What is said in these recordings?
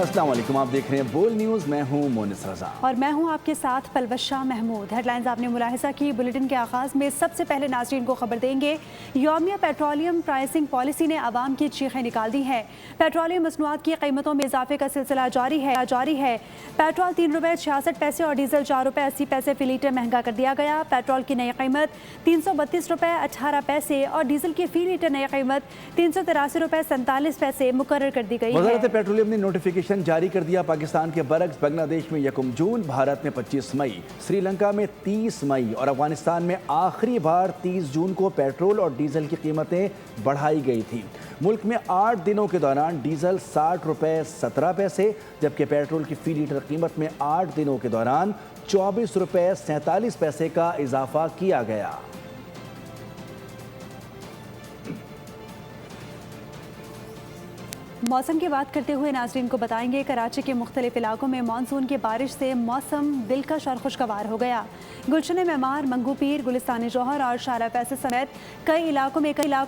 अस्सलाम वालेकुम, आप देख रहे हैं बोल न्यूज़। मैं हूं मोनिस रजा और मैं हूं आपके साथ पलवशा महमूद। हेडलाइंस आपने मुलाहिजा की। बुलेटिन के आगाज़ में सबसे पहले नाज़रीन को खबर देंगे। यौमिया पेट्रोलियम प्राइसिंग पॉलिसी ने आवाम की चीखें निकाल दी हैं। पेट्रोलियम मसनूआत की कीमतों में इजाफे का सिलसिला जारी है। पेट्रोल 3 रुपये 66 पैसे और डीजल 4 रुपये 80 पैसे फी लीटर महंगा कर दिया गया। पेट्रोल की नई कीमत 332 रुपये 18 पैसे और डीजल की फी लीटर नई कीमत 383 रुपये 47 पैसे मुकर्रर कर दी गई है। वज़ारत पेट्रोलियम ने नोटिफिकेशन जारी कर दिया। पाकिस्तान के बरक्स बांग्लादेश में 1 जून, भारत में 25 मई, श्रीलंका में 30 मई और अफगानिस्तान में आखिरी बार 30 जून को पेट्रोल और डीजल की कीमतें बढ़ाई गई थी। मुल्क में 8 दिनों के दौरान डीजल 60 रुपये 17 पैसे जबकि पेट्रोल की फी लीटर कीमत में 8 दिनों के दौरान 24 रुपये 47 पैसे का इजाफा किया गया। मौसम की बात करते हुए नाज़रीन को बताएंगे, कराची के मुख्तलिफ इलाकों में मानसून की बारिश से मौसम दिलकश और खुशगवार हो गया। गुलशन मेमार, मंगू पीर, गुलिस्तान जौहर और शारा फैसल समेत कई इलाकों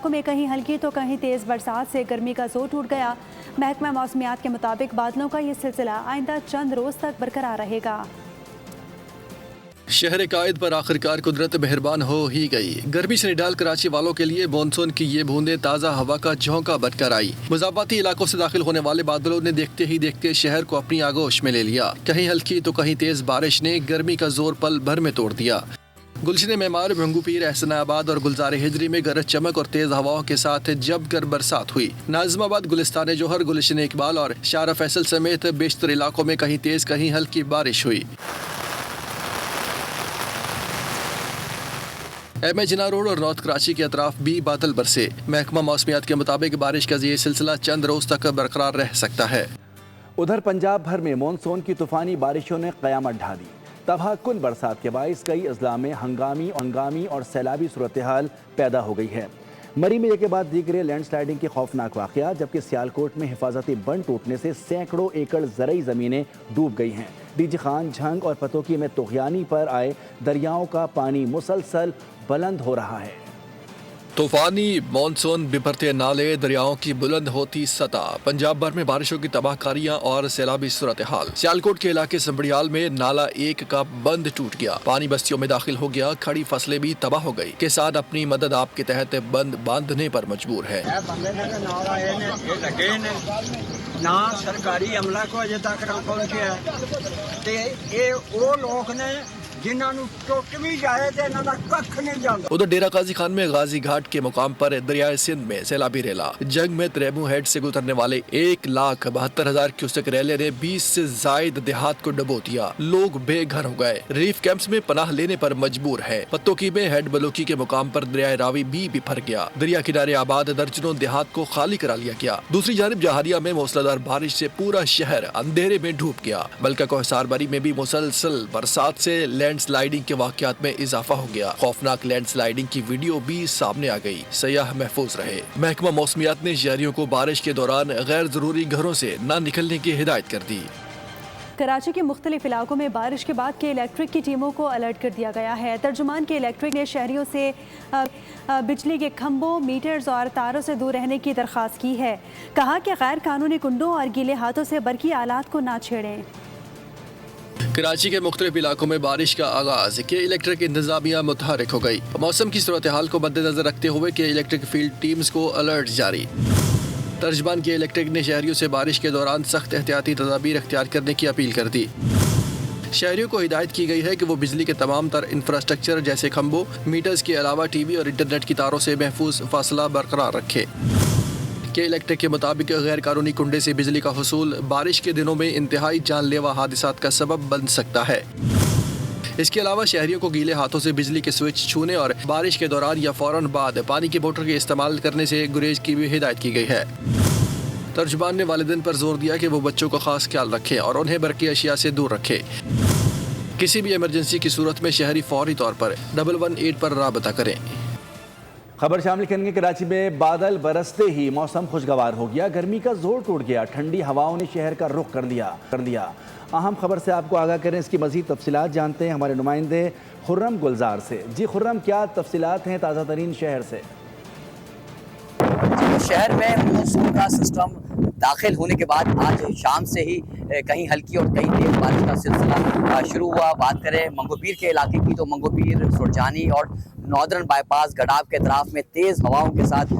में कहीं हल्की तो कहीं तेज़ बरसात से गर्मी का जोर टूट गया। महकमा मौसमियात के मुताबिक बादलों का ये सिलसिला आइंदा चंद रोज़ तक बरकरार रहेगा। शहर कायद पर आखिरकार कुदरत मेहरबान हो ही गई। गर्मी से निडाल कराची वालों के लिए मानसून की ये बूंदें ताज़ा हवा का झोंका बनकर आई। मुज़ाफ़ाती इलाकों से दाखिल होने वाले बादलों ने देखते ही देखते शहर को अपनी आगोश में ले लिया। कहीं हल्की तो कहीं तेज बारिश ने गर्मी का जोर पल भर में तोड़ दिया। गुलशन मेमार, मंगू पीर, एहसनाबाद और गुलजार हिजरी में गरज चमक और तेज हवाओं के साथ जमकर बरसात हुई। नाज़िमाबाद, गुलिस्तान जौहर, गुलशन इकबाल और शारा फैसल समेत बेशतर इलाकों में कहीं तेज कहीं हल्की बारिश हुई। एम जिना रोड और नॉर्थ कराची के अतराफ भी बादल बरसे। महकमा मौसमियात के मुताबिक बारिश का ये सिलसिला चंद रोज तक बरकरार रह सकता है। उधर पंजाब भर में मानसून की तूफानी बारिशों ने क़यामत ढा दी। तबाहकुन बरसात के बाइस कई अजला में हंगामी और सैलाबी सूरत हाल पैदा हो गई है। मरी में एक के बाद दीगरे लैंड स्लाइडिंग के खौफनाक वाक़या, जबकि सियालकोट में हिफाजती बंद टूटने से सैकड़ों एकड़ ज़रई ज़मीनें डूब गई हैं। डीजी खान, झंग और पतोकी में तुग़यानी पर आए दरियाओं का पानी मुसलसल बुलंद हो रहा है। तूफानी मानसून, बिभरते नाले, दरियाओं की बुलंद होती सतह, पंजाब भर में बारिशों की तबाहकारियां और सैलाबी सूरत हाल। सियालकोट के इलाके संबड़ियाल में नाला 1 का बंद टूट गया, पानी बस्तियों में दाखिल हो गया, खड़ी फसलें भी तबाह हो गई। किसान अपनी मदद आपके तहत बंद बांधने पर मजबूर है। ना सरकारी अमला को अजे तक पहुंचे ते ये वो लोग ने उधर डेरा गाजी खान में गाजी घाट के मुकाम पर दरियाए सिंध में सैलाबी रेला। जंग में त्रेमू हेड से गुजरने वाले 1,72,000 क्यूसेक रेले ने 20 से जायद देहात को डबो दिया। लोग बेघर हो गए, रिलीफ कैंप्स में पनाह लेने पर मजबूर है। पत्तोकी में हेड बलोकी के मुकाम पर दरियाए रावी भी बिफर गया। दरिया किनारे आबाद दर्जनों देहात को खाली करा लिया गया। दूसरी जानिब जहारिया में मूसलाधार बारिश से पूरा शहर अंधेरे में डूब गया। बल्कि कोहसारबारी में भी मुसलसल बरसात से लैंड स्लाइडिंग के वाकयात में इजाफा हो गया। खौफनाक लैंड स्लाइडिंग की वीडियो भी सामने आ गई। सयाह महफूज रहे। महकमा मौसमियात ने शहरियों को बारिश के दौरान गैर जरूरी घरों से न निकलने की हिदायत कर दी। कराची के मुख्तलिफ इलाकों में बारिश के बाद के इलेक्ट्रिक की टीमों को अलर्ट कर दिया गया है। तर्जुमान के इलेक्ट्रिक ने शहरियों से बिजली के खंभों, मीटर्स और तारों से दूर रहने की दरख्वास्त की है। कहा कि गैर कानूनी कुंडों और गीले हाथों से बरकी आलात को ना छेड़ें। कराची के मुख्तलिफ इलाकों में बारिश का आगाज के इलेक्ट्रिक इंतजामिया मुतहरिक हो गई। मौसम की सूरत हाल को मद्देनजर रखते हुए के इलेक्ट्रिक फील्ड टीम्स को अलर्ट जारी। तर्जमान के इलेक्ट्रिक ने शहरियों से बारिश के दौरान सख्त एहतियाती तदाबीर इख्तियार करने की अपील कर दी। शहरियों को हिदायत की गई है कि वो बिजली के तमाम तर इंफ्रास्ट्रक्चर जैसे खंभों, मीटर्स के अलावा टीवी और इंटरनेट की तारों से महफूज फासला बरकरार रखे। के इलेक्ट्रिक के मुताबिक गैर कानूनी कुंडे से बिजली का हुसूल बारिश के दिनों में इंतहाई जानलेवा हादिसात का सबब बन सकता है। इसके अलावा शहरियों को गीले हाथों से बिजली के स्विच छूने और बारिश के दौरान या फौरन बाद पानी की मोटर के इस्तेमाल करने से गुरेज की भी हिदायत की गई है। तर्जुमान ने वालिदैन पर जोर दिया कि वो बच्चों का खास ख्याल रखें और उन्हें बरकी अशिया से दूर रखें। किसी भी इमरजेंसी की सूरत में शहरी फौरी तौर पर 118 पर राबता करें। खबर शामिल करेंगे। कराची में बादल बरसते ही मौसम खुशगवार हो गया, गर्मी का जोर टूट गया, ठंडी हवाओं ने शहर का रुख कर दिया। अहम खबर से आपको आगाह करें, इसकी मजीद तफसीलात जानते हैं हमारे नुमाइंदे खुर्रम गुलजार से। जी खुर्रम, क्या तफसीलात हैं ताज़ा तरीन शहर से? शहर में मानसून का सिस्टम داخل ہونے کے بعد آج شام سے ہی کہیں ہلکی اور کہیں تیز بارش کا سلسلہ شروع ہوا. بات کریں منگو پیر کے علاقے کی تو منگو پیر، سرجانی اور ناردرن بائی پاس گڈاب کے اطراف میں تیز ہواؤں کے ساتھ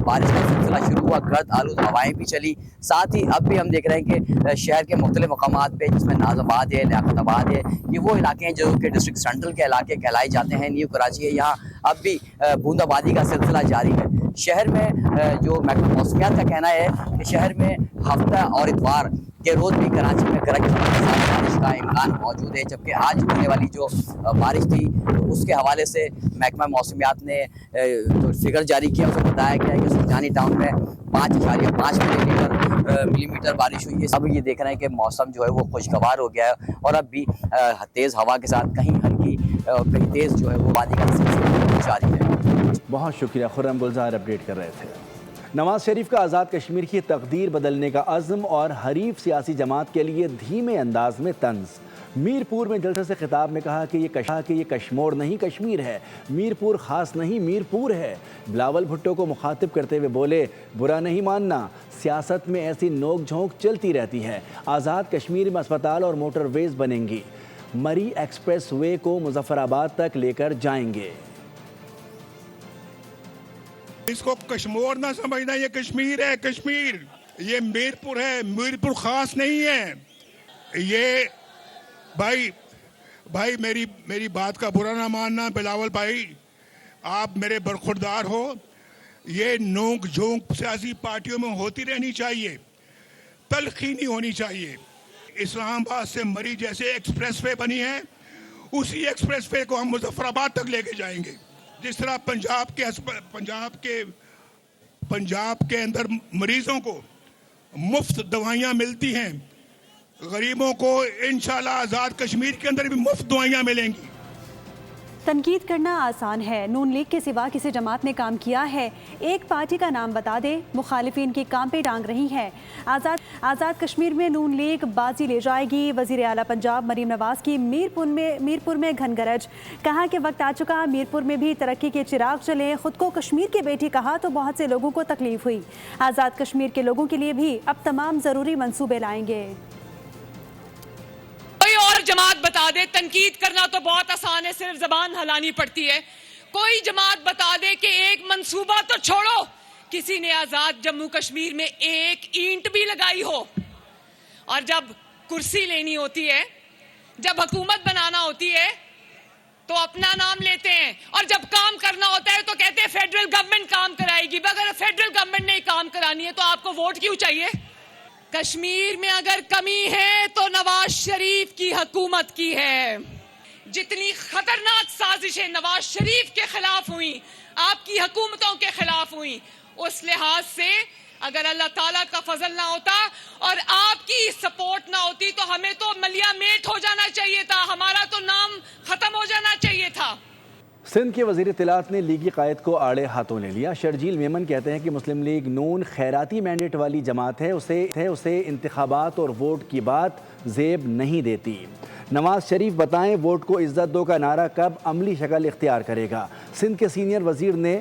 بارش کا سلسلہ شروع ہوا. گرد آلود ہوائیں بھی چلی. ساتھ ہی اب بھی ہم دیکھ رہے ہیں کہ شہر کے مختلف مقامات پہ، جس میں ناز آباد ہے، لیاقت آباد ہے، یہ وہ علاقے ہیں جو کہ ڈسٹرکٹ سینٹرل کے علاقے کہلائے جاتے ہیں. نیو کراچی ہے، یہاں اب بھی بوند آبادی کا سلسلہ جاری ہے. شہر میں جو محکمہ موسمیات کا کہنا ہے کہ شہر میں ہفتہ اور اتوار کے روز بھی کراچی میں گرج کے ساتھ بارش کا امکان موجود ہے، جبکہ آج ہونے والی جو بارش تھی اس کے حوالے سے محکمہ موسمیات نے جو فگر جاری کیا اس میں بتایا گیا ہے کہ سرجانی ٹاؤن میں 5.5 ملی میٹر بارش ہوئی ہے. اب یہ دیکھ رہے ہیں کہ موسم جو ہے وہ خوشگوار ہو گیا ہے اور اب بھی تیز ہوا کے ساتھ کہیں ہلکی اور کہیں تیز جو ہے وہ وادی کا سلسلہ جاری ہے. بہت شکریہ خرم گلزار، اپڈیٹ کر رہے تھے. نواز شریف کا آزاد کشمیر کی تقدیر بدلنے کا عزم اور حریف سیاسی جماعت کے لیے دھیمے انداز میں طنز. میر پور میں جلسے سے خطاب میں کہا کہ یہ کشمور نہیں کشمیر ہے، میر پور خاص نہیں میر پور ہے. بلاول بھٹو کو مخاطب کرتے ہوئے بولے برا نہیں ماننا، سیاست میں ایسی نوک جھونک چلتی رہتی ہے. آزاد کشمیر میں اسپتال اور موٹر ویز بنیں گی، مری ایکسپریس وے کو مظفر آباد تک لے کر جائیں گے. اس کو کشمور نہ سمجھنا، یہ کشمیر ہے. کشمیر یہ میر پور ہے، میر پور خاص نہیں ہے. یہ بھائی میری بات کا برا نہ ماننا بلاول بھائی، آپ میرے برخوردار ہو. یہ نوک جھونک سیاسی پارٹیوں میں ہوتی رہنی چاہیے، تلخی نہیں ہونی چاہیے. اسلام آباد سے مری جیسے ایکسپریس وے بنی ہے، اسی ایکسپریس وے کو ہم مظفر آباد تک لے کے جائیں گے. جس طرح پنجاب کے اندر مریضوں کو مفت دوائیاں ملتی ہیں، غریبوں کو انشاءاللہ آزاد کشمیر کے اندر بھی مفت دوائیاں ملیں گی. تنقید کرنا آسان ہے، نون لیگ کے سوا کسی جماعت نے کام کیا ہے؟ ایک پارٹی کا نام بتا دے. مخالفین کی کام پہ ٹانگ رہی ہے. آزاد کشمیر میں نون لیگ بازی لے جائے گی. وزیر اعلیٰ پنجاب مریم نواز کی میر پور میں گھن گرج. کہا کہ وقت آ چکا میر پور میں بھی ترقی کے چراغ چلے. خود کو کشمیر کی بیٹی کہا تو بہت سے لوگوں کو تکلیف ہوئی. آزاد کشمیر کے لوگوں کے لیے بھی اب تمام ضروری منصوبے لائیں گے. اور جماعت بتا دے. تنقید کرنا تو بہت آسان ہے، صرف زبان ہلانی پڑتی ہے. کوئی جماعت بتا دے کہ ایک منصوبہ تو چھوڑو، کسی نے آزاد جموں کشمیر میں ایک اینٹ بھی لگائی ہو. اور جب کرسی لینی ہوتی ہے، جب حکومت بنانا ہوتی ہے تو اپنا نام لیتے ہیں، اور جب کام کرنا ہوتا ہے تو کہتے ہیں فیڈرل گورنمنٹ کام کرائے گی. اگر فیڈرل گورنمنٹ نے کام کرانی ہے تو آپ کو ووٹ کیوں چاہیے؟ کشمیر میں اگر کمی ہے تو نواز شریف کی حکومت کی ہے. جتنی خطرناک سازشیں نواز شریف کے خلاف ہوئیں، آپ کی حکومتوں کے خلاف ہوئیں، اس لحاظ سے اگر اللہ تعالیٰ کا فضل نہ ہوتا اور آپ کی سپورٹ نہ ہوتی تو ہمیں تو ملیا میٹ ہو جانا چاہیے تھا، ہمارا تو نام ختم ہو جانا چاہیے تھا. سندھ کے وزیر اطلاعات نے لیگی قائد کو آڑے ہاتھوں لے لیا. شرجیل میمن کہتے ہیں کہ مسلم لیگ نون خیراتی مینڈیٹ والی جماعت ہے، اسے انتخابات اور ووٹ کی بات زیب نہیں دیتی. نواز شریف بتائیں ووٹ کو عزت دو کا نعرہ کب عملی شکل اختیار کرے گا. سندھ کے سینئر وزیر نے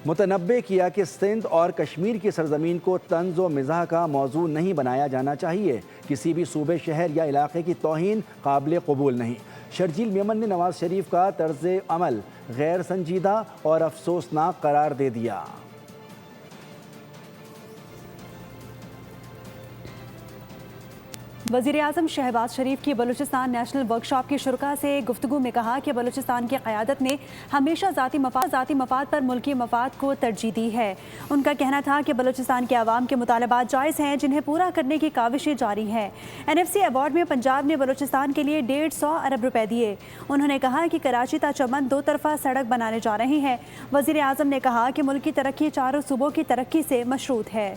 متنبع کیا کہ سندھ اور کشمیر کی سرزمین کو طنز و مزاح کا موضوع نہیں بنایا جانا چاہیے. کسی بھی صوبے، شہر یا علاقے کی توہین قابل قبول نہیں. شرجیل میمن نے نواز شریف کا طرز عمل غیر سنجیدہ اور افسوسناک قرار دے دیا. وزیر اعظم شہباز شریف کی بلوچستان نیشنل ورکشاپ کی شرکاء سے گفتگو میں کہا کہ بلوچستان کی قیادت نے ہمیشہ ذاتی مفاد پر ملکی مفاد کو ترجیح دی ہے. ان کا کہنا تھا کہ بلوچستان کے عوام کے مطالبات جائز ہیں جنہیں پورا کرنے کی کاوشیں جاری ہیں. NFC ایوارڈ میں پنجاب نے بلوچستان کے لیے 150 ارب روپے دیے. انہوں نے کہا کہ کراچی تا چمن 2 طرفہ سڑک بنانے جا رہے ہیں. وزیر اعظم نے کہا کہ ملک کی ترقی چاروں صوبوں کی ترقی سے مشروط ہے.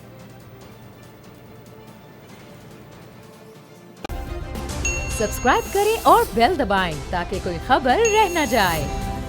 سبسکرائب کریں اور بیل دبائیں تاکہ کوئی خبر رہ نہ جائے.